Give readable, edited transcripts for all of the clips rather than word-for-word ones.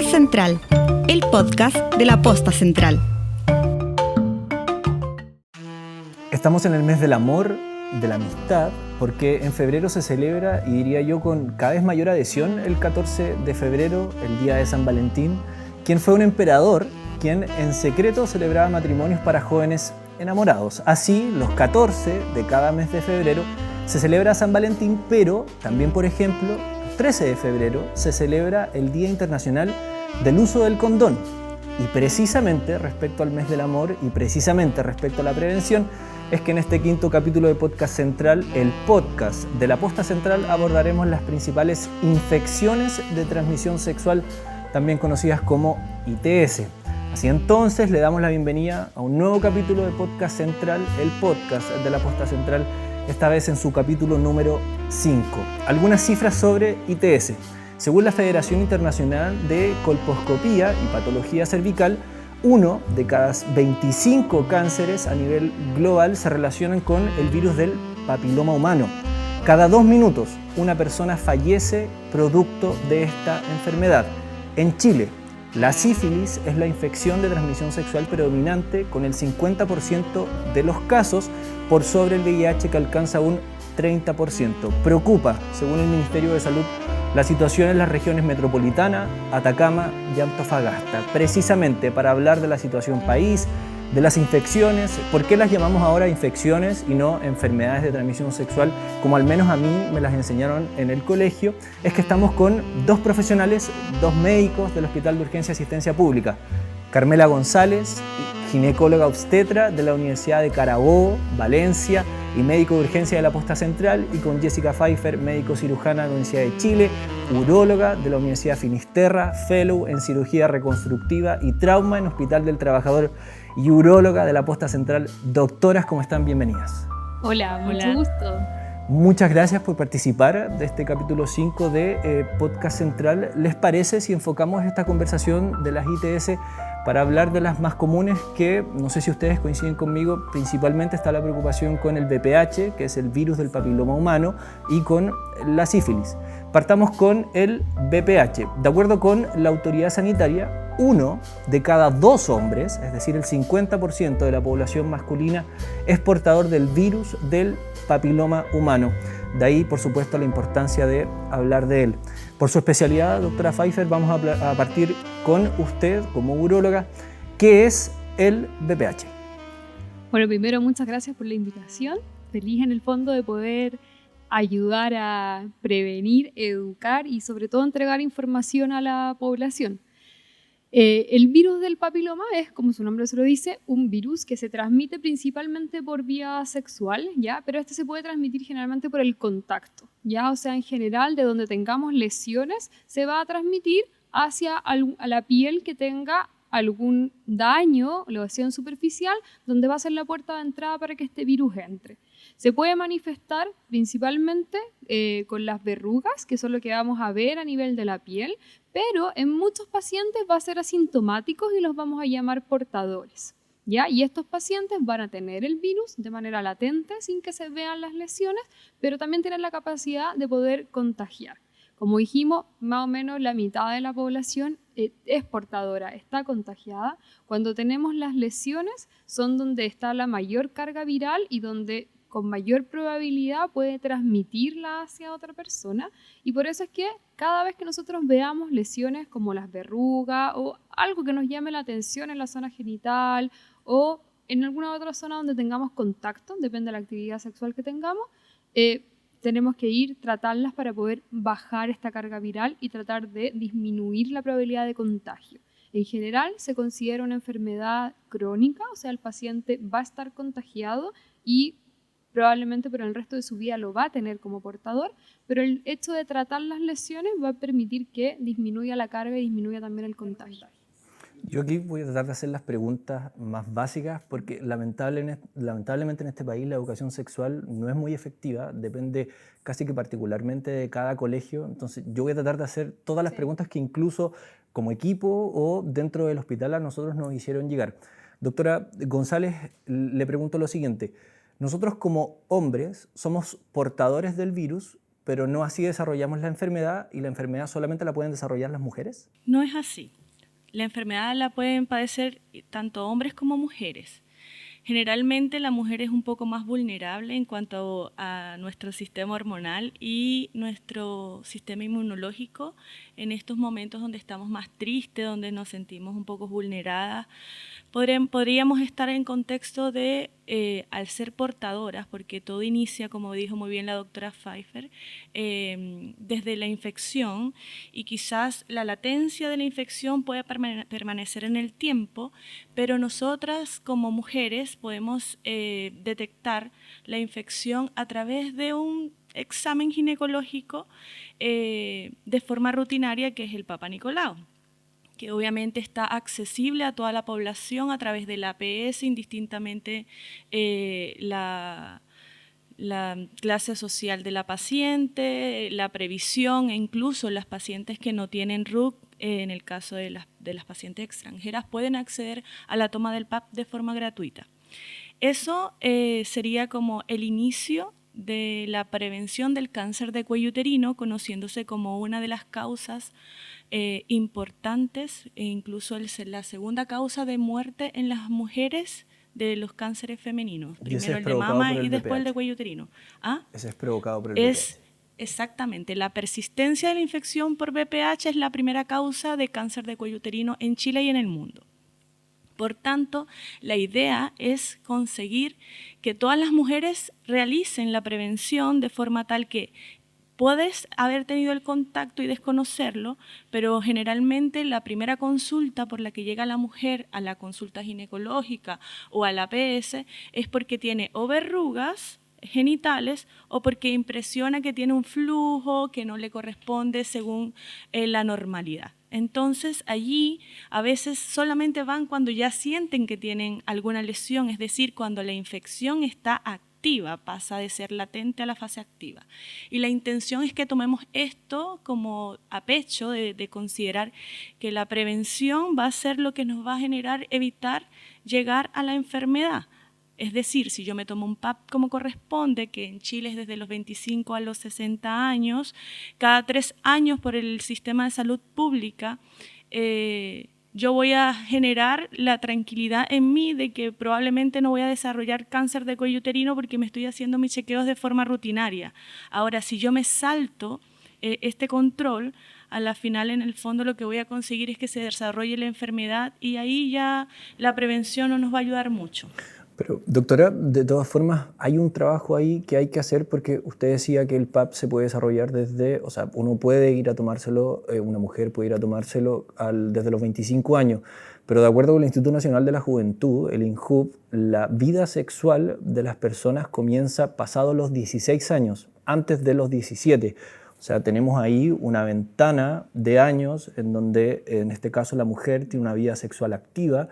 Podcast Central, el podcast de la Posta Central. Estamos en el mes del amor, de la amistad, porque en febrero se celebra, y diría yo con cada vez mayor adhesión, el 14 de febrero, el día de San Valentín, quien fue un emperador, quien en secreto celebraba matrimonios para jóvenes enamorados. Así, los 14 de cada mes de febrero se celebra San Valentín, pero también, por ejemplo, el 13 de febrero se celebra el Día Internacional del Uso del Condón. Y precisamente respecto al mes del amor y precisamente respecto a la prevención, es que en este quinto capítulo de Podcast Central, el podcast de la Posta Central, abordaremos las principales infecciones de transmisión sexual, también conocidas como ITS. Así entonces, le damos la bienvenida a un nuevo capítulo de Podcast Central, el podcast de la Posta Central, esta vez en su capítulo número 5. Algunas cifras sobre ITS. Según la Federación Internacional de Colposcopía y Patología Cervical, 1 de cada 25 cánceres a nivel global se relacionan con el virus del papiloma humano. Cada 2 minutos una persona fallece producto de esta enfermedad. En Chile, la sífilis es la infección de transmisión sexual predominante con el 50% de los casos, por sobre el VIH que alcanza un 30%. Preocupa, según el Ministerio de Salud, la situación en las regiones metropolitana, Atacama y Antofagasta. Precisamente para hablar de la situación país, de las infecciones, ¿por qué las llamamos ahora infecciones y no enfermedades de transmisión sexual, como al menos a mí me las enseñaron en el colegio? Es que estamos con 2 profesionales, 2 médicos del Hospital de Urgencia y Asistencia Pública. Carmela González, ginecóloga obstetra de la Universidad de Carabobo, Valencia, y médico de urgencia de la Posta Central, y con Jessica Pfeiffer, médico cirujana de la Universidad de Chile, uróloga de la Universidad Finisterra, fellow en cirugía reconstructiva y trauma en Hospital del Trabajador y uróloga de la Posta Central. Doctoras, ¿cómo están? Bienvenidas. Hola, mucho gusto. Muchas gracias por participar de este capítulo 5 de Podcast Central. ¿Les parece si enfocamos esta conversación de las ITS para hablar de las más comunes que, no sé si ustedes coinciden conmigo, principalmente está la preocupación con el VPH, que es el virus del papiloma humano, y con la sífilis? Partamos con el VPH. De acuerdo con la autoridad sanitaria, 1 de cada 2 hombres, es decir, el 50% de la población masculina, es portador del virus del papiloma humano. De ahí, por supuesto, la importancia de hablar de él. Por su especialidad, doctora Pfeiffer, vamos a partir con usted como uróloga. ¿Qué es el VPH? Bueno, primero, muchas gracias por la invitación. Feliz en el fondo de poder ayudar a prevenir, educar y sobre todo entregar información a la población. El virus del papiloma es, como su nombre se lo dice, un virus que se transmite principalmente por vía sexual, ¿ya? Pero este se puede transmitir generalmente por el contacto, ¿ya? O sea, en general, de donde tengamos lesiones, se va a transmitir hacia a la piel que tenga algún daño, lesión superficial, donde va a ser la puerta de entrada para que este virus entre. Se puede manifestar principalmente con las verrugas, que son lo que vamos a ver a nivel de la piel, pero en muchos pacientes va a ser asintomáticos y los vamos a llamar portadores, ¿ya? Y estos pacientes van a tener el virus de manera latente sin que se vean las lesiones, pero también tienen la capacidad de poder contagiar. Como dijimos, más o menos la mitad de la población es portadora, está contagiada. Cuando tenemos las lesiones son donde está la mayor carga viral y donde con mayor probabilidad puede transmitirla hacia otra persona, y por eso es que cada vez que nosotros veamos lesiones como las verrugas o algo que nos llame la atención en la zona genital o en alguna otra zona donde tengamos contacto, depende de la actividad sexual que tengamos, tenemos que tratarlas para poder bajar esta carga viral y tratar de disminuir la probabilidad de contagio. En general se considera una enfermedad crónica, o sea, el paciente va a estar contagiado y probablemente por el resto de su vida lo va a tener como portador, pero el hecho de tratar las lesiones va a permitir que disminuya la carga y disminuya también el contagio. Yo aquí voy a tratar de hacer las preguntas más básicas porque lamentablemente en este país la educación sexual no es muy efectiva, depende casi que particularmente de cada colegio. Entonces yo voy a tratar de hacer todas las preguntas que incluso como equipo o dentro del hospital a nosotros nos hicieron llegar. Doctora González, le pregunto lo siguiente. Nosotros como hombres somos portadores del virus, pero no así desarrollamos la enfermedad, y la enfermedad solamente la pueden desarrollar las mujeres. No es así. La enfermedad la pueden padecer tanto hombres como mujeres. Generalmente la mujer es un poco más vulnerable en cuanto a nuestro sistema hormonal y nuestro sistema inmunológico en estos momentos donde estamos más tristes, donde nos sentimos un poco vulneradas. Podríamos estar en contexto de, al ser portadoras, porque todo inicia, como dijo muy bien la doctora Pfeiffer, desde la infección, y quizás la latencia de la infección puede permanecer en el tiempo, pero nosotras como mujeres podemos detectar la infección a través de un examen ginecológico de forma rutinaria, que es el Papa Nicolau, que obviamente está accesible a toda la población a través del APS, indistintamente la clase social de la paciente, la previsión, e incluso las pacientes que no tienen RUC, en el caso de las pacientes extranjeras, pueden acceder a la toma del PAP de forma gratuita. Eso sería como el inicio de la prevención del cáncer de cuello uterino, conociéndose como una de las causas importantes, e incluso la segunda causa de muerte en las mujeres de los cánceres femeninos. Primero el de mama y después el de cuello uterino. ¿Ah? Ese es provocado por el VPH. Exactamente. La persistencia de la infección por VPH es la primera causa de cáncer de cuello uterino en Chile y en el mundo. Por tanto, la idea es conseguir que todas las mujeres realicen la prevención de forma tal que puedes haber tenido el contacto y desconocerlo, pero generalmente la primera consulta por la que llega la mujer a la consulta ginecológica o al APS es porque tiene o verrugas genitales o porque impresiona que tiene un flujo que no le corresponde según la normalidad. Entonces allí a veces solamente van cuando ya sienten que tienen alguna lesión, es decir, cuando la infección está activa, pasa de ser latente a la fase activa. Y la intención es que tomemos esto como a pecho, de considerar que la prevención va a ser lo que nos va a generar evitar llegar a la enfermedad. Es decir, si yo me tomo un PAP como corresponde, que en Chile es desde los 25 a los 60 años, cada 3 años por el sistema de salud pública, yo voy a generar la tranquilidad en mí de que probablemente no voy a desarrollar cáncer de cuello uterino porque me estoy haciendo mis chequeos de forma rutinaria. Ahora, si yo me salto este control, a la final en el fondo lo que voy a conseguir es que se desarrolle la enfermedad, y ahí ya la prevención no nos va a ayudar mucho. Pero, doctora, de todas formas, hay un trabajo ahí que hay que hacer, porque usted decía que el PAP se puede desarrollar desde, o sea, uno puede ir a tomárselo, una mujer puede ir a tomárselo desde los 25 años, pero de acuerdo con el Instituto Nacional de la Juventud, el INJUV, la vida sexual de las personas comienza pasados los 16 años, antes de los 17. O sea, tenemos ahí una ventana de años en donde, en este caso, la mujer tiene una vida sexual activa,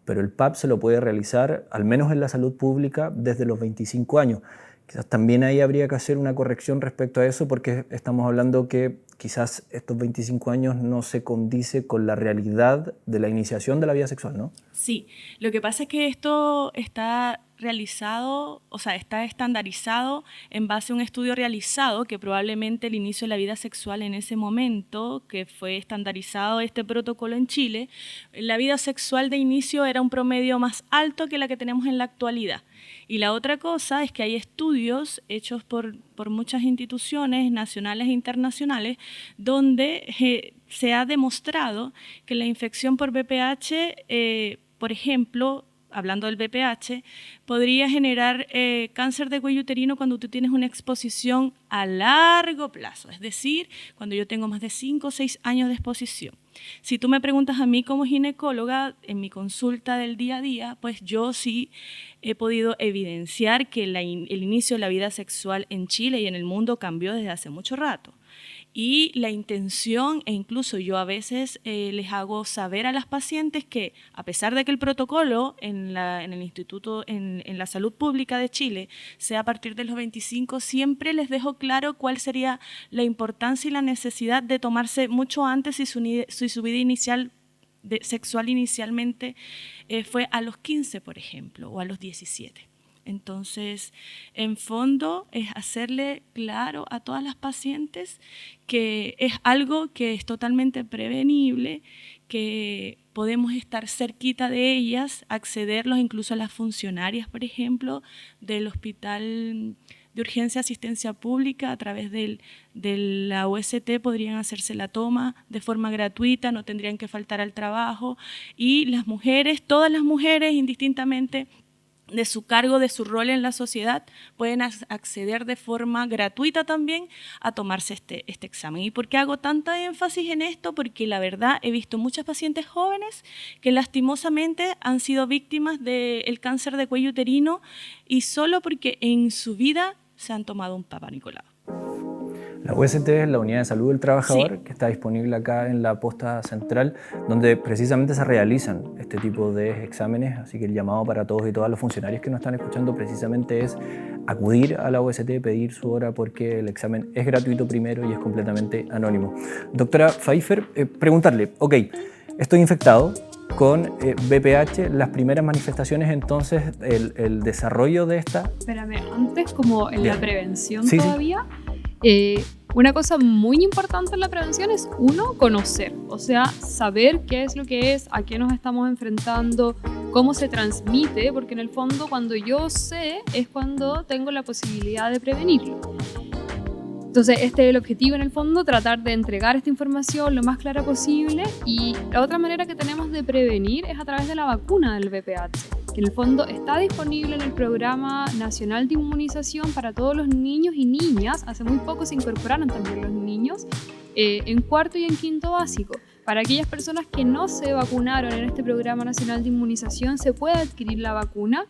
pero el PAP se lo puede realizar, al menos en la salud pública, desde los 25 años. Quizás también ahí habría que hacer una corrección respecto a eso, porque estamos hablando que quizás estos 25 años no se condice con la realidad de la iniciación de la vida sexual, ¿no? Sí, lo que pasa es que esto está realizado, o sea, está estandarizado en base a un estudio realizado, que probablemente el inicio de la vida sexual en ese momento, que fue estandarizado este protocolo en Chile, la vida sexual de inicio era un promedio más alto que la que tenemos en la actualidad. Y la otra cosa es que hay estudios hechos por muchas instituciones nacionales e internacionales donde se ha demostrado que la infección por VPH, por ejemplo, hablando del VPH, podría generar cáncer de cuello uterino cuando tú tienes una exposición a largo plazo, es decir, cuando yo tengo más de 5 o 6 años de exposición. Si tú me preguntas a mí como ginecóloga, en mi consulta del día a día, pues yo sí he podido evidenciar que el inicio de la vida sexual en Chile y en el mundo cambió desde hace mucho rato. Y la intención, e incluso yo a veces les hago saber a las pacientes que, a pesar de que el protocolo en el Instituto, en la Salud Pública de Chile, sea a partir de los 25, siempre les dejo claro cuál sería la importancia y la necesidad de tomarse mucho antes si su vida inicial sexual inicialmente fue a los 15, por ejemplo, o a los 17. Entonces, en fondo, es hacerle claro a todas las pacientes que es algo que es totalmente prevenible, que podemos estar cerquita de ellas, accederlos incluso a las funcionarias, por ejemplo, del Hospital de Urgencia Asistencia Pública a través de la UST podrían hacerse la toma de forma gratuita, no tendrían que faltar al trabajo, y las mujeres, todas las mujeres, indistintamente de su cargo, de su rol en la sociedad, pueden acceder de forma gratuita también a tomarse este examen. ¿Y por qué hago tanta énfasis en esto? Porque la verdad he visto muchas pacientes jóvenes que lastimosamente han sido víctimas del cáncer de cuello uterino y solo porque en su vida se han tomado un Papa Nicolau. La UST es la Unidad de Salud del Trabajador, Sí, que está disponible acá en la posta central, donde precisamente se realizan este tipo de exámenes, así que el llamado para todos y todas los funcionarios que nos están escuchando precisamente es acudir a la UST, pedir su hora, porque el examen es gratuito primero y es completamente anónimo. Doctora Pfeiffer, preguntarle, ok, estoy infectado con VPH, las primeras manifestaciones, entonces el desarrollo de esta... Espérame, antes como en Bien. la prevención Sí, sí. todavía, una cosa muy importante en la prevención es, uno, conocer, o sea, saber qué es lo que es, a qué nos estamos enfrentando, cómo se transmite, porque en el fondo cuando yo sé es cuando tengo la posibilidad de prevenirlo. Entonces, este es el objetivo en el fondo, tratar de entregar esta información lo más clara posible, y la otra manera que tenemos de prevenir es a través de la vacuna del VPH, que en el fondo está disponible en el Programa Nacional de Inmunización para todos los niños y niñas. Hace muy poco se incorporaron también los niños en cuarto y en quinto básico. Para aquellas personas que no se vacunaron en este Programa Nacional de Inmunización, se puede adquirir la vacuna,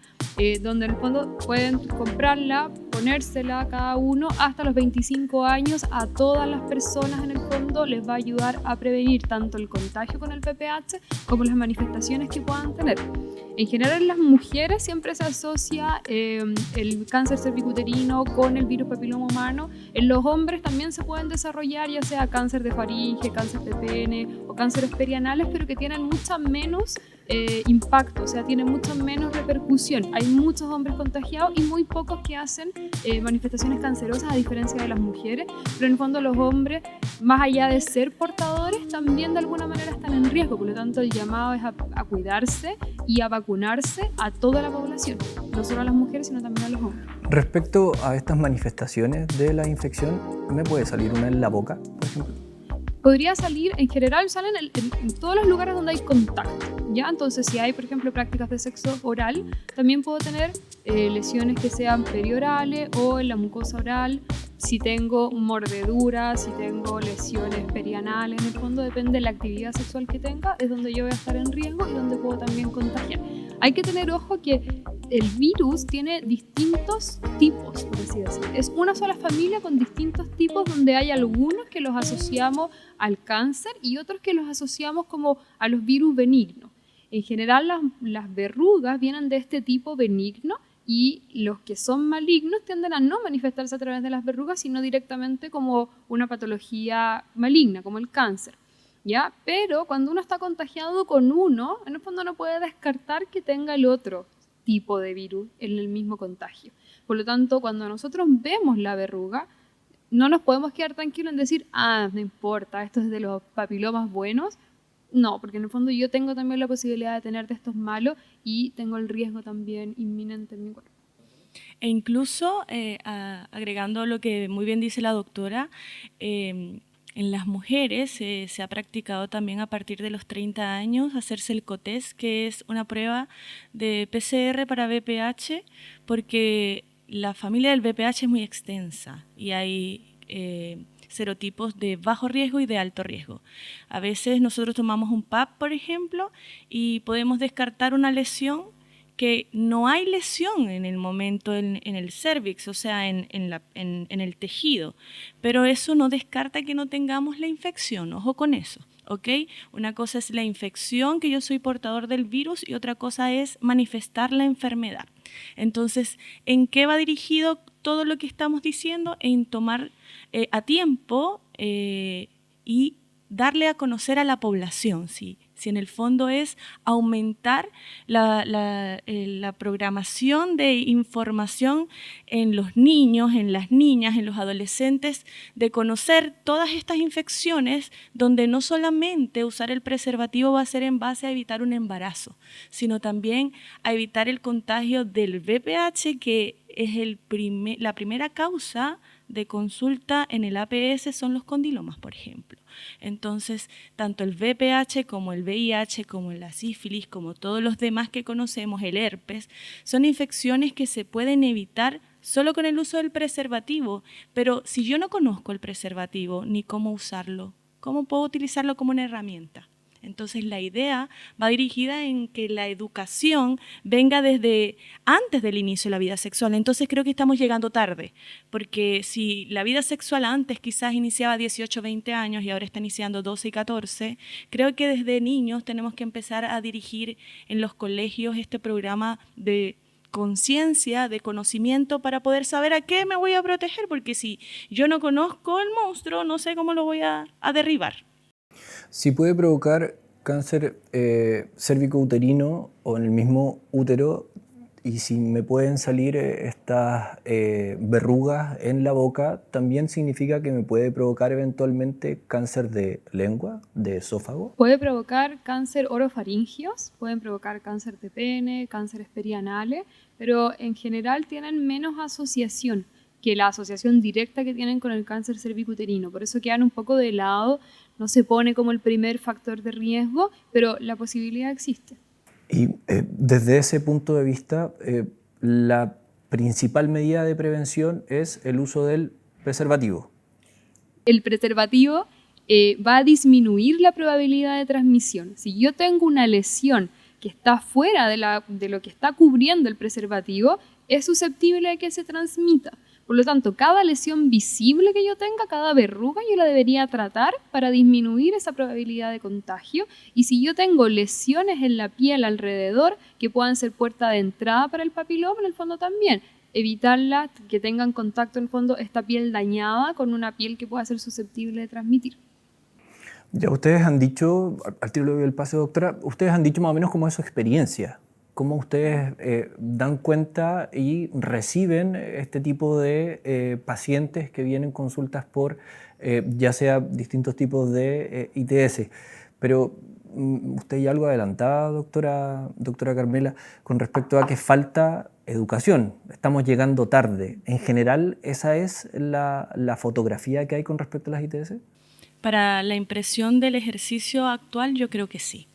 donde en el fondo pueden comprarla, ponérsela cada uno hasta los 25 años. A todas las personas en el fondo les va a ayudar a prevenir tanto el contagio con el VPH como las manifestaciones que puedan tener. En general en las mujeres siempre se asocia el cáncer cervicuterino con el virus papiloma humano. En los hombres también se pueden desarrollar ya sea cáncer de faringe, cáncer de pene o cánceres perianales, pero que tienen mucha menos impacto, o sea, tienen mucha menos repercusión. Hay muchos hombres contagiados y muy pocos que hacen manifestaciones cancerosas, a diferencia de las mujeres, pero en el fondo los hombres, más allá de ser portadores, también de alguna manera están en riesgo. Por lo tanto, el llamado es a cuidarse y a vacunarse a toda la población, no solo a las mujeres, sino también a los hombres. Respecto a estas manifestaciones de la infección, ¿me puede salir una en la boca, por ejemplo? Podría salir, en general salen en todos los lugares donde hay contacto, ¿ya? Entonces, si hay, por ejemplo, prácticas de sexo oral, también puedo tener lesiones que sean periorales o en la mucosa oral. Si tengo mordeduras, si tengo lesiones perianales, en el fondo depende de la actividad sexual que tenga, es donde yo voy a estar en riesgo y donde puedo también contagiar. Hay que tener ojo que el virus tiene distintos tipos, por así decirlo. Es una sola familia con distintos tipos, donde hay algunos que los asociamos al cáncer y otros que los asociamos como a los virus benignos. En general las verrugas vienen de este tipo benigno, y los que son malignos tienden a no manifestarse a través de las verrugas, sino directamente como una patología maligna, como el cáncer, ¿ya? Pero cuando uno está contagiado con uno, en el fondo no puede descartar que tenga el otro tipo de virus en el mismo contagio. Por lo tanto, cuando nosotros vemos la verruga, no nos podemos quedar tranquilos en decir, no importa, esto es de los papilomas buenos. No, porque en el fondo yo tengo también la posibilidad de tener de estos malos y tengo el riesgo también inminente en mi cuerpo. E incluso, agregando lo que muy bien dice la doctora, en las mujeres se ha practicado también a partir de los 30 años hacerse el COTES, que es una prueba de PCR para VPH, porque la familia del VPH es muy extensa y hay serotipos de bajo riesgo y de alto riesgo. A veces nosotros tomamos un PAP, por ejemplo, y podemos descartar una lesión que no hay lesión en el momento en el cervix, o sea, en el tejido, pero eso no descarta que no tengamos la infección, ojo con eso, ¿ok? Una cosa es la infección, que yo soy portador del virus, y otra cosa es manifestar la enfermedad. Entonces, ¿en qué va dirigido todo lo que estamos diciendo? En tomar a tiempo y darle a conocer a la población, si si en el fondo es aumentar la programación de información en los niños, en las niñas, en los adolescentes, de conocer todas estas infecciones, donde no solamente usar el preservativo va a ser en base a evitar un embarazo, sino también a evitar el contagio del VPH, que es la primera causa de consulta en el APS, son los condilomas, por ejemplo. Entonces, tanto el VPH como el VIH, como la sífilis, como todos los demás que conocemos, el herpes, son infecciones que se pueden evitar solo con el uso del preservativo. Pero si yo no conozco el preservativo ni cómo usarlo, ¿cómo puedo utilizarlo como una herramienta? Entonces la idea va dirigida en que la educación venga desde antes del inicio de la vida sexual. Entonces creo que estamos llegando tarde, porque si la vida sexual antes quizás iniciaba a 18, 20 años y ahora está iniciando 12 y 14, creo que desde niños tenemos que empezar a dirigir en los colegios este programa de conciencia, de conocimiento, para poder saber a qué me voy a proteger, porque si yo no conozco el monstruo, no sé cómo lo voy a derribar. Si puede provocar cáncer cérvico-uterino o en el mismo útero, y si me pueden salir estas verrugas en la boca, ¿también significa que me puede provocar eventualmente cáncer de lengua, de esófago? Puede provocar cáncer orofaringios, pueden provocar cáncer de pene, cánceres perianales, pero en general tienen menos asociación que la asociación directa que tienen con el cáncer cervicuterino. Por eso quedan un poco de lado, no se pone como el primer factor de riesgo, pero la posibilidad existe. Y desde ese punto de vista, la principal medida de prevención es el uso del preservativo. El preservativo va a disminuir la probabilidad de transmisión. Si yo tengo una lesión que está fuera de lo que está cubriendo el preservativo, es susceptible de que se transmita. Por lo tanto, cada lesión visible que yo tenga, cada verruga, yo la debería tratar para disminuir esa probabilidad de contagio. Y si yo tengo lesiones en la piel alrededor que puedan ser puerta de entrada para el papiloma, en el fondo también, evitarlas, que tengan contacto en el fondo esta piel dañada con una piel que pueda ser susceptible de transmitir. Ya ustedes han dicho, al tiro le doy el pase, doctora, ustedes han dicho más o menos cómo es su experiencia. ¿Cómo ustedes dan cuenta y reciben este tipo de pacientes que vienen consultas por ya sea distintos tipos de ITS? Pero usted ya algo adelantaba, doctora Carmela, con respecto a que falta educación. Estamos llegando tarde. En general, ¿esa es la fotografía que hay con respecto a las ITS? Para la impresión del ejercicio actual, yo creo que sí.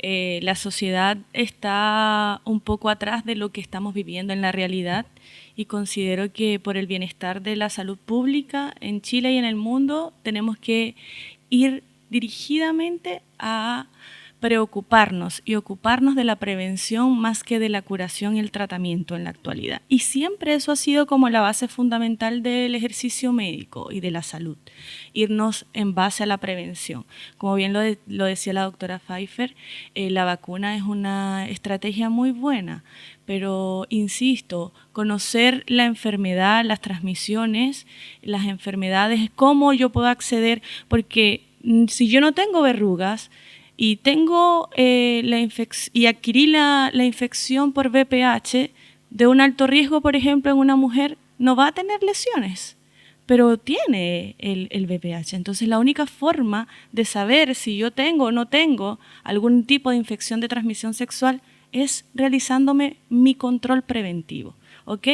La sociedad está un poco atrás de lo que estamos viviendo en la realidad, y considero que por el bienestar de la salud pública en Chile y en el mundo tenemos que ir dirigidamente a preocuparnos y ocuparnos de la prevención más que de la curación y el tratamiento en la actualidad. Y siempre eso ha sido como la base fundamental del ejercicio médico y de la salud, irnos en base a la prevención. Como bien lo decía la doctora Pfeiffer, la vacuna es una estrategia muy buena, pero insisto, conocer la enfermedad, las transmisiones, las enfermedades, cómo yo puedo acceder, porque si yo no tengo verrugas, y tengo y adquirí la infección por VPH de un alto riesgo, por ejemplo, en una mujer, no va a tener lesiones, pero tiene el VPH. Entonces, la única forma de saber si yo tengo o no tengo algún tipo de infección de transmisión sexual es realizándome mi control preventivo, ¿ok?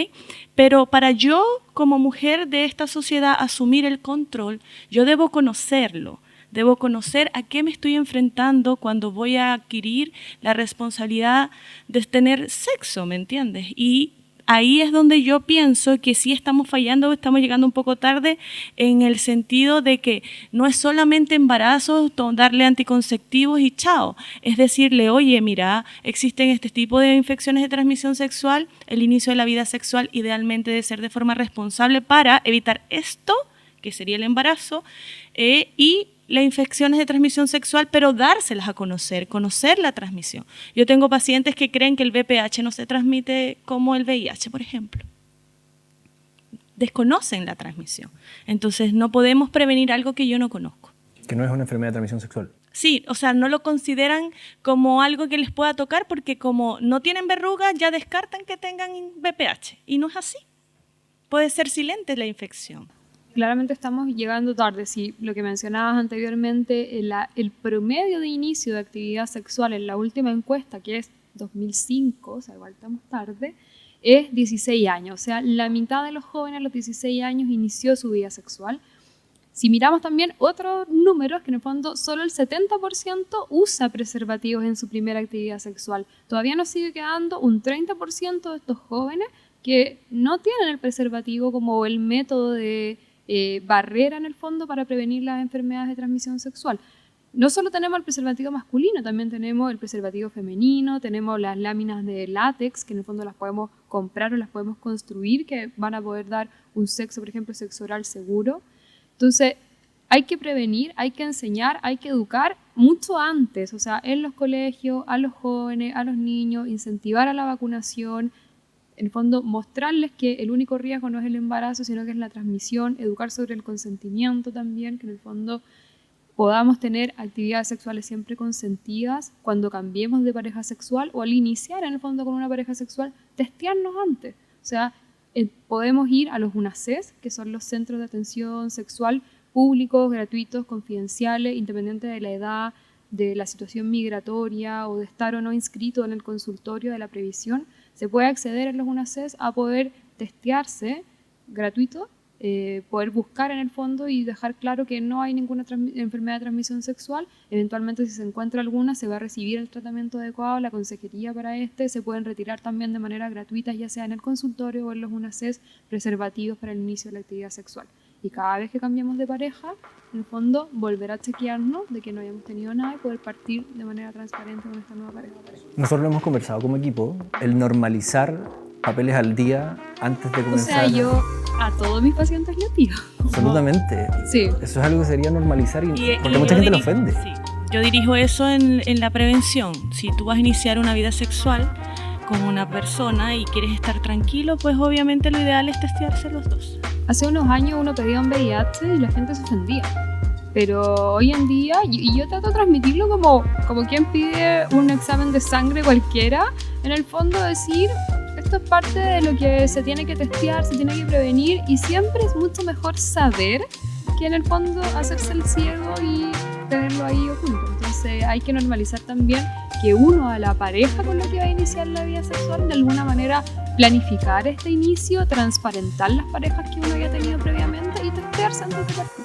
Pero para yo, como mujer de esta sociedad, asumir el control, yo debo conocerlo. Debo conocer a qué me estoy enfrentando cuando voy a adquirir la responsabilidad de tener sexo, ¿me entiendes? Y ahí es donde yo pienso que sí estamos fallando, estamos llegando un poco tarde, en el sentido de que no es solamente embarazo, darle anticonceptivos y chao. Es decirle, oye, mira, existen este tipo de infecciones de transmisión sexual, el inicio de la vida sexual idealmente debe ser de forma responsable para evitar esto, que sería el embarazo, y las infecciones de transmisión sexual, pero dárselas a conocer la transmisión. Yo tengo pacientes que creen que el VPH no se transmite como el VIH, por ejemplo. Desconocen la transmisión. Entonces, no podemos prevenir algo que yo no conozco. Que no es una enfermedad de transmisión sexual. Sí, o sea, no lo consideran como algo que les pueda tocar porque como no tienen verrugas, ya descartan que tengan VPH. Y no es así. Puede ser silente la infección. Claramente estamos llegando tarde. Si lo que mencionabas anteriormente, el promedio de inicio de actividad sexual en la última encuesta, que es 2005, o sea, igual estamos tarde, es 16 años. O sea, la mitad de los jóvenes a los 16 años inició su vida sexual. Si miramos también otros números, que en el fondo solo el 70% usa preservativos en su primera actividad sexual. Todavía nos sigue quedando un 30% de estos jóvenes que no tienen el preservativo como el método de barrera en el fondo para prevenir las enfermedades de transmisión sexual. No solo tenemos el preservativo masculino, también tenemos el preservativo femenino, tenemos las láminas de látex, que en el fondo las podemos comprar o las podemos construir, que van a poder dar un sexo, por ejemplo, sexo oral seguro. Entonces, hay que prevenir, hay que enseñar, hay que educar mucho antes, o sea, en los colegios, a los jóvenes, a los niños, incentivar a la vacunación, en el fondo mostrarles que el único riesgo no es el embarazo, sino que es la transmisión, educar sobre el consentimiento también, que en el fondo podamos tener actividades sexuales siempre consentidas cuando cambiemos de pareja sexual o al iniciar en el fondo con una pareja sexual, testearnos antes. O sea, podemos ir a los UNACES, que son los centros de atención sexual públicos, gratuitos, confidenciales, independiente de la edad, de la situación migratoria o de estar o no inscrito en el consultorio de la previsión. Se puede acceder en los UNACES a poder testearse gratuito, poder buscar en el fondo y dejar claro que no hay ninguna enfermedad de transmisión sexual. Eventualmente, si se encuentra alguna, se va a recibir el tratamiento adecuado, la consejería para se pueden retirar también de manera gratuita, ya sea en el consultorio o en los UNACES, preservativos para el inicio de la actividad sexual. Y cada vez que cambiemos de pareja, en el fondo, volver a chequearnos de que no hayamos tenido nada y poder partir de manera transparente con esta nueva pareja. Nosotros lo hemos conversado como equipo, el normalizar papeles al día antes de comenzar. O sea, yo a todos mis pacientes les pido. Absolutamente. Sí. Eso es algo que sería normalizar porque mucha gente lo ofende. Sí. Yo dirijo eso en la prevención. Si tú vas a iniciar una vida sexual con una persona y quieres estar tranquilo, pues obviamente lo ideal es testearse los dos. Hace unos años uno pedía un VIH y la gente se ofendía. Pero hoy en día, y yo trato de transmitirlo como quien pide un examen de sangre cualquiera, en el fondo decir, esto es parte de lo que se tiene que testear, se tiene que prevenir, y siempre es mucho mejor saber que en el fondo hacerse el ciego y tenerlo ahí oculto. Entonces hay que normalizar también que uno a la pareja con la que va a iniciar la vida sexual, de alguna manera planificar este inicio, transparentar las parejas que uno había tenido previamente y testearse antes de partir.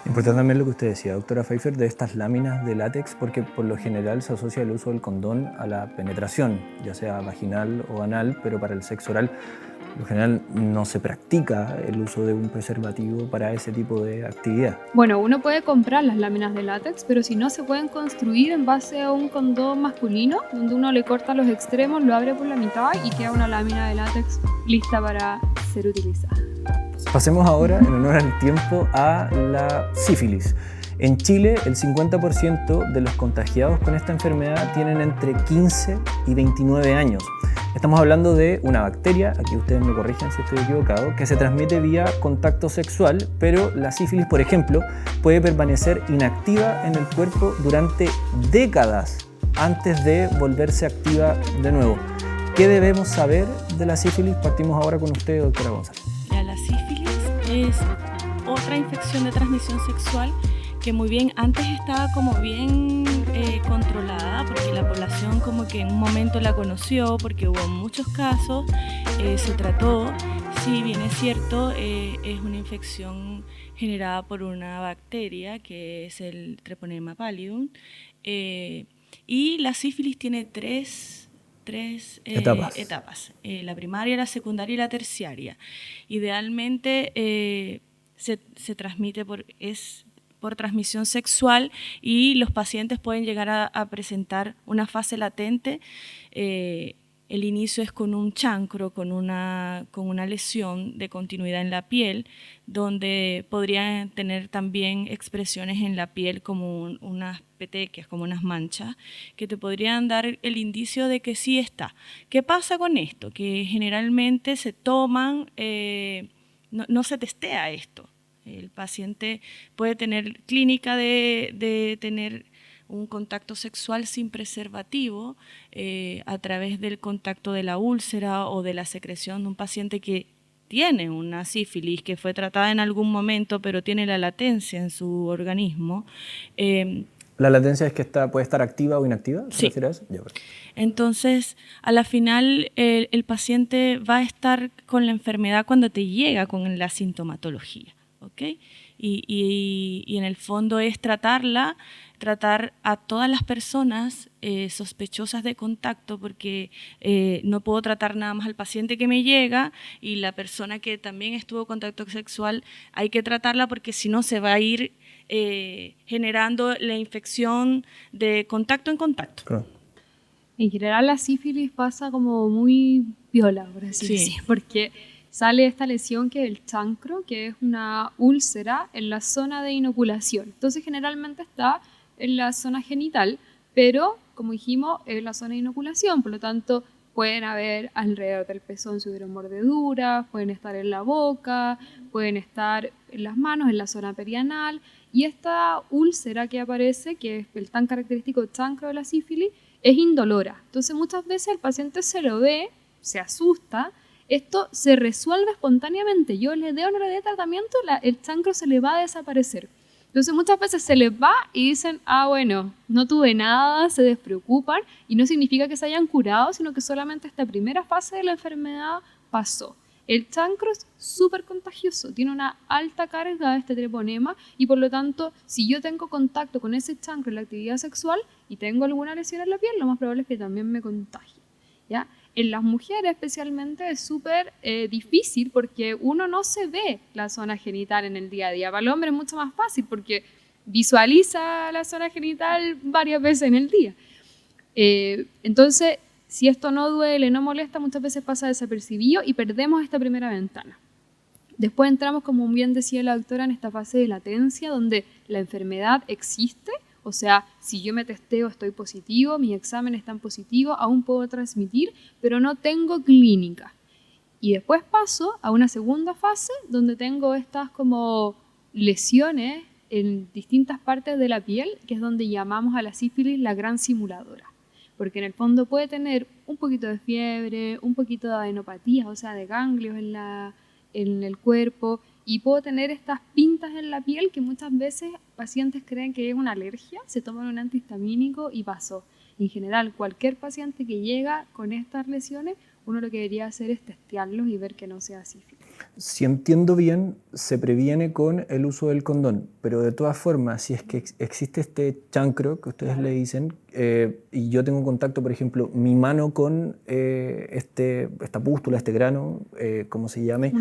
Importante también lo que usted decía, doctora Pfeiffer, de estas láminas de látex, porque por lo general se asocia el uso del condón a la penetración, ya sea vaginal o anal, pero para el sexo oral, por lo general no se practica el uso de un preservativo para ese tipo de actividad. Bueno, uno puede comprar las láminas de látex, pero si no, se pueden construir en base a un condón masculino, donde uno le corta los extremos, lo abre por la mitad y queda una lámina de látex lista para ser utilizada. Pasemos ahora, en honor al tiempo, a la sífilis. En Chile, el 50% de los contagiados con esta enfermedad tienen entre 15 y 29 años. Estamos hablando de una bacteria, aquí ustedes me corrigen si estoy equivocado, que se transmite vía contacto sexual, pero la sífilis, por ejemplo, puede permanecer inactiva en el cuerpo durante décadas antes de volverse activa de nuevo. ¿Qué debemos saber de la sífilis? Partimos ahora con usted, doctora González. La sífilis es otra infección de transmisión sexual que muy bien, antes estaba como bien controlada, porque la población como que en un momento la conoció, porque hubo muchos casos, se trató. Sí, bien es cierto, es una infección generada por una bacteria que es el Treponema pallidum, y la sífilis tiene tres etapas. La primaria, la secundaria y la terciaria. Idealmente se transmite por transmisión sexual y los pacientes pueden llegar a presentar una fase latente. El inicio es con un chancro, con una lesión de continuidad en la piel, donde podrían tener también expresiones en la piel como unas petequias, como unas manchas, que te podrían dar el indicio de que sí está. ¿Qué pasa con esto? Que generalmente se toman, no se testea esto. El paciente puede tener clínica de tener un contacto sexual sin preservativo a través del contacto de la úlcera o de la secreción de un paciente que tiene una sífilis, que fue tratada en algún momento, pero tiene la latencia en su organismo. ¿La latencia es que puede estar activa o inactiva? ¿Se Sí. refiere a eso? Ya, perfecto. Entonces, a la final, el paciente va a estar con la enfermedad cuando te llega con la sintomatología, ¿ok? Y en el fondo es tratar a todas las personas sospechosas de contacto, porque no puedo tratar nada más al paciente que me llega, y la persona que también estuvo en contacto sexual hay que tratarla, porque si no se va a ir generando la infección de contacto en contacto. Claro. En general la sífilis pasa como muy viola, por así Sí. decir, porque sale esta lesión que es el chancro, que es una úlcera en la zona de inoculación. Entonces generalmente está en la zona genital, pero como dijimos, es la zona de inoculación, por lo tanto pueden haber alrededor del pezón si hubieron mordeduras, pueden estar en la boca, pueden estar en las manos, en la zona perianal, y esta úlcera que aparece, que es el tan característico chancro de la sífilis, es indolora. Entonces muchas veces el paciente se lo ve, se asusta, esto se resuelve espontáneamente. Yo le dé o no le dé tratamiento, el chancro se le va a desaparecer. Entonces muchas veces se les va y dicen, bueno, no tuve nada, se despreocupan, y no significa que se hayan curado, sino que solamente esta primera fase de la enfermedad pasó. El chancro es súper contagioso, tiene una alta carga de este treponema, y por lo tanto, si yo tengo contacto con ese chancro en la actividad sexual y tengo alguna lesión en la piel, lo más probable es que también me contagie, ¿ya? En las mujeres especialmente es súper difícil, porque uno no se ve la zona genital en el día a día. Para el hombre es mucho más fácil porque visualiza la zona genital varias veces en el día. Entonces, si esto no duele, no molesta, muchas veces pasa desapercibido y perdemos esta primera ventana. Después entramos, como bien decía la doctora, en esta fase de latencia, donde la enfermedad existe. O sea, si yo me testeo, estoy positivo, mis exámenes están positivos, aún puedo transmitir, pero no tengo clínica. Y después paso a una segunda fase donde tengo estas como lesiones en distintas partes de la piel, que es donde llamamos a la sífilis la gran simuladora. Porque en el fondo puede tener un poquito de fiebre, un poquito de adenopatía, o sea, de ganglios en el cuerpo, y puedo tener estas pintas en la piel que muchas veces pacientes creen que es una alergia, se toman un antihistamínico y pasó. En general, cualquier paciente que llega con estas lesiones, uno lo que debería hacer es testearlos y ver que no sea sífilis. Si entiendo bien, se previene con el uso del condón, pero de todas formas, si es que existe este chancro que ustedes le dicen, y yo tengo contacto, por ejemplo, mi mano con esta pústula, este grano, ¿cómo se llame?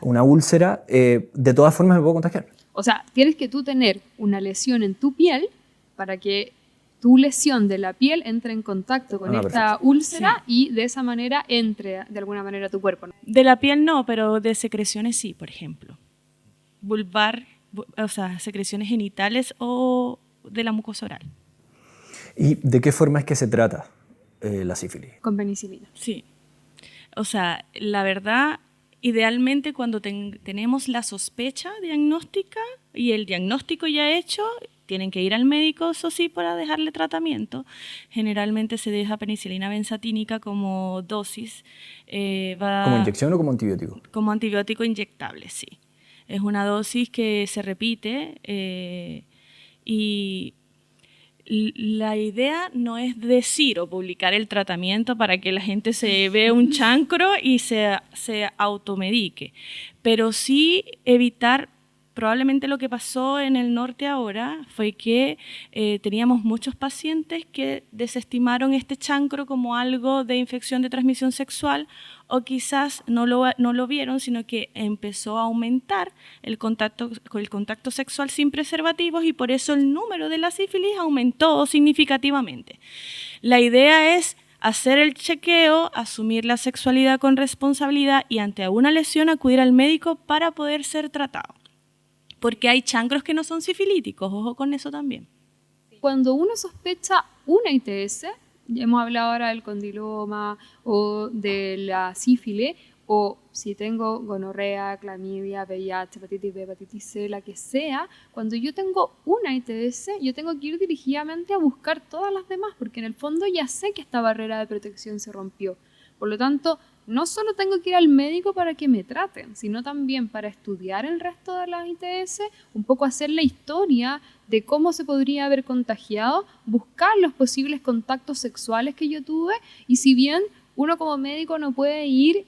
Una úlcera, de todas formas me puedo contagiar. O sea, tienes que tú tener una lesión en tu piel para que tu lesión de la piel entre en contacto con esta úlcera, sí, y de esa manera entre de alguna manera a tu cuerpo. De la piel no, pero de secreciones sí, por ejemplo. Vulvar, o sea, secreciones genitales o de la mucosa oral. ¿Y de qué forma es que se trata la sífilis? Con penicilina. Sí. O sea, la verdad, idealmente cuando tenemos la sospecha diagnóstica y el diagnóstico ya hecho, tienen que ir al médico, eso sí, para dejarle tratamiento. Generalmente se deja penicilina benzatínica como dosis. ¿Como inyección o como antibiótico? Como antibiótico inyectable, sí. Es una dosis que se repite y la idea no es decir o publicar el tratamiento para que la gente se vea un chancro y se automedique, pero sí evitar. Probablemente lo que pasó en el norte ahora fue que teníamos muchos pacientes que desestimaron este chancro como algo de infección de transmisión sexual, o quizás no lo vieron, sino que empezó a aumentar el contacto sexual sin preservativos, y por eso el número de la sífilis aumentó significativamente. La idea es hacer el chequeo, asumir la sexualidad con responsabilidad y ante alguna lesión acudir al médico para poder ser tratado. Porque hay chancros que no son sifilíticos, ojo con eso también. Cuando uno sospecha una ITS, ya hemos hablado ahora del condiloma o de la sífilis, o si tengo gonorrea, clamidia, VIH, hepatitis B, hepatitis C, la que sea, cuando yo tengo una ITS, yo tengo que ir dirigidamente a buscar todas las demás, porque en el fondo ya sé que esta barrera de protección se rompió. Por lo tanto, no solo tengo que ir al médico para que me traten, sino también para estudiar el resto de las ITS, un poco hacer la historia de cómo se podría haber contagiado, buscar los posibles contactos sexuales que yo tuve, y si bien uno como médico no puede ir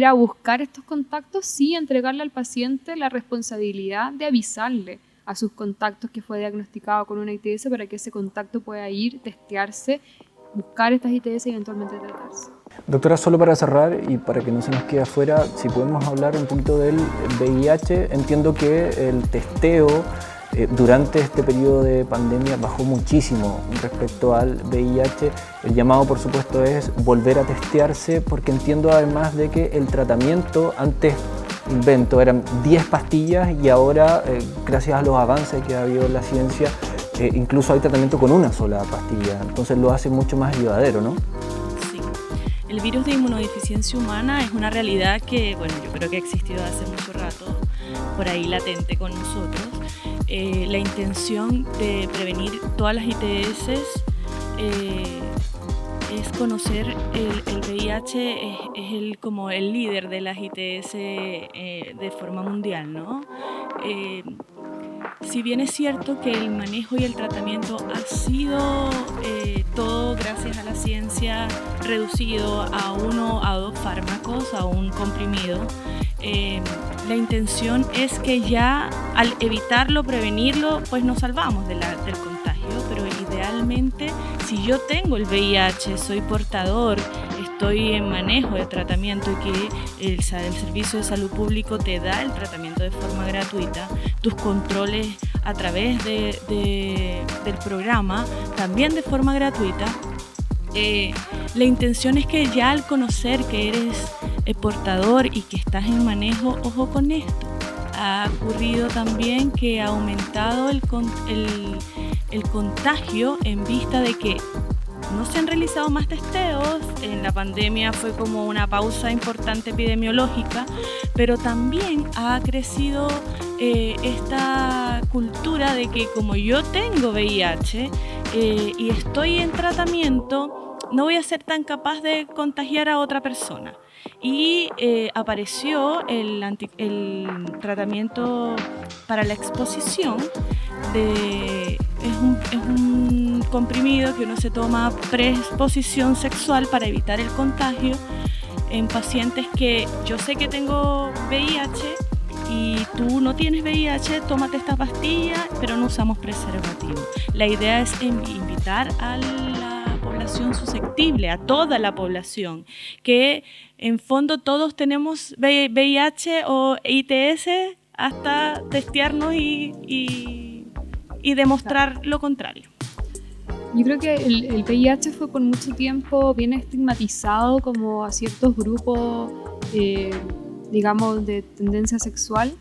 a buscar estos contactos, sí entregarle al paciente la responsabilidad de avisarle a sus contactos que fue diagnosticado con una ITS para que ese contacto pueda ir, testearse, buscar estas ITS y eventualmente tratarse. Doctora, solo para cerrar y para que no se nos quede afuera, si podemos hablar un poquito del VIH. Entiendo que el testeo durante este periodo de pandemia bajó muchísimo respecto al VIH. El llamado, por supuesto, es volver a testearse, porque entiendo además de que el tratamiento antes, invento, eran 10 pastillas y ahora, gracias a los avances que ha habido en la ciencia, incluso hay tratamiento con una sola pastilla. Entonces lo hace mucho más llevadero, ¿no? Sí. El virus de inmunodeficiencia humana es una realidad que, bueno, yo creo que ha existido hace mucho rato, por ahí latente con nosotros. La intención de prevenir todas las ITS es conocer el VIH, es como el líder de las ITS de forma mundial, ¿no? Si bien es cierto que el manejo y el tratamiento ha sido todo gracias a la ciencia reducido a 1 a 2 fármacos, a un comprimido, la intención es que ya al evitarlo, prevenirlo, pues nos salvamos del contagio, pero idealmente si yo tengo el VIH, soy portador, estoy en manejo de tratamiento y que el Servicio de Salud Público te da el tratamiento de forma gratuita, tus controles a través del programa también de forma gratuita, la intención es que ya al conocer que eres portador y que estás en manejo, ojo con esto, ha ocurrido también que ha aumentado el contagio en vista de que no se han realizado más testeos. En la pandemia fue como una pausa importante epidemiológica, pero también ha crecido esta cultura de que como yo tengo VIH y estoy en tratamiento, no voy a ser tan capaz de contagiar a otra persona. Y apareció el tratamiento para la exposición, es un comprimido que uno se toma preexposición sexual para evitar el contagio en pacientes que yo sé que tengo VIH y tú no tienes VIH, tómate esta pastilla, pero no usamos preservativo. La idea es invitar a la población susceptible, a toda la población, que en fondo todos tenemos VIH o ITS hasta testearnos y demostrar lo contrario. Yo creo que el VIH fue por mucho tiempo bien estigmatizado como a ciertos grupos, digamos, de tendencia sexual,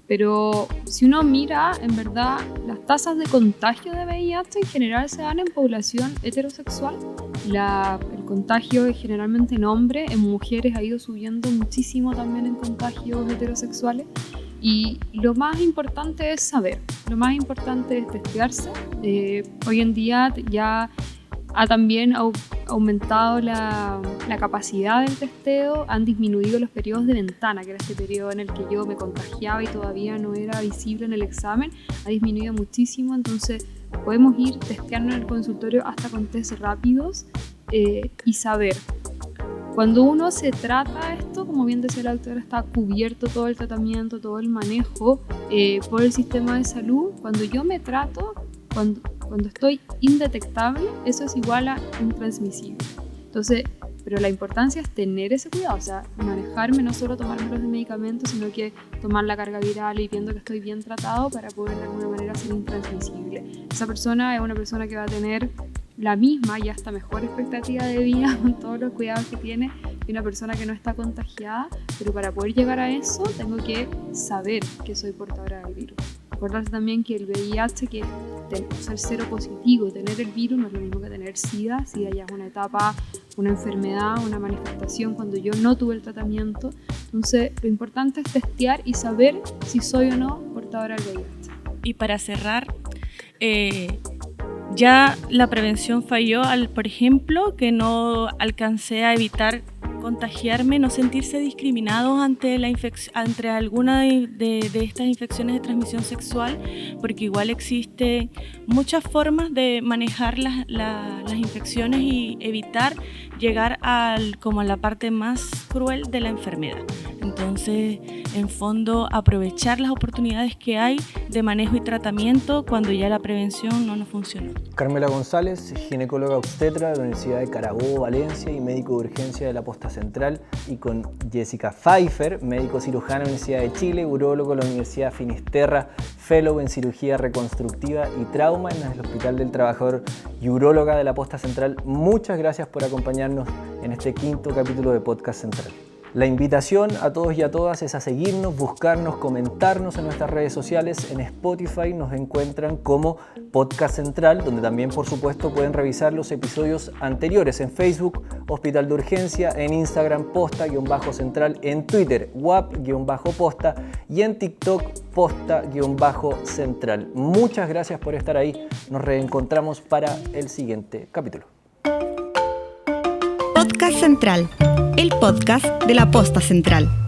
pero si uno mira, en verdad, las tasas de contagio de VIH en general se dan en población heterosexual. El contagio es generalmente en hombres, en mujeres ha ido subiendo muchísimo también en contagios heterosexuales. Y lo más importante es saber, lo más importante es testearse. Hoy en día ya ha también aumentado la capacidad del testeo, han disminuido los periodos de ventana, que era este periodo en el que yo me contagiaba y todavía no era visible en el examen, ha disminuido muchísimo, entonces podemos ir testeando en el consultorio hasta con test rápidos y saber. Cuando uno se trata esto, como bien decía la doctora, está cubierto todo el tratamiento, todo el manejo por el sistema de salud. Cuando yo me trato, cuando estoy indetectable, eso es igual a intransmisible. Entonces, pero la importancia es tener ese cuidado, o sea, manejarme, no solo tomarme los medicamentos, sino que tomar la carga viral y viendo que estoy bien tratado para poder de alguna manera ser intransmisible. Esa persona es una persona que va a tener la misma y hasta mejor expectativa de vida con todos los cuidados que tiene que una persona que no está contagiada, pero para poder llegar a eso tengo que saber que soy portadora del virus. Acordarse también que el VIH, que ser cero positivo, tener el virus no es lo mismo que tener SIDA. SIDA ya es una etapa, una enfermedad, una manifestación cuando yo no tuve el tratamiento. Entonces, lo importante es testear y saber si soy o no portadora del VIH. Y para cerrar, ya la prevención falló al, por ejemplo, que no alcancé a evitar contagiarme, no sentirse discriminados ante alguna de estas infecciones de transmisión sexual, porque igual existen muchas formas de manejar las infecciones y evitar llegar como a la parte más cruel de la enfermedad. Entonces, en fondo, aprovechar las oportunidades que hay de manejo y tratamiento cuando ya la prevención no nos funcionó. Carmela González, ginecóloga obstetra de la Universidad de Carabobo, Valencia y médico de urgencia de la Posta Central, y con Jessica Pfeiffer, médico cirujano de la Universidad de Chile, urólogo de la Universidad Finisterra, fellow en cirugía reconstructiva y trauma en el Hospital del Trabajador y uróloga de la Posta Central. Muchas gracias por acompañarnos en este 5º capítulo de Podcast Central. La invitación a todos y a todas es a seguirnos, buscarnos, comentarnos en nuestras redes sociales. En Spotify nos encuentran como Podcast Central, donde también, por supuesto, pueden revisar los episodios anteriores. En Facebook, Hospital de Urgencia, en Instagram, Posta-Central, en Twitter, WAP-Posta y en TikTok, Posta-Central. Muchas gracias por estar ahí. Nos reencontramos para el siguiente capítulo. Podcast Central, el podcast de la Posta Central.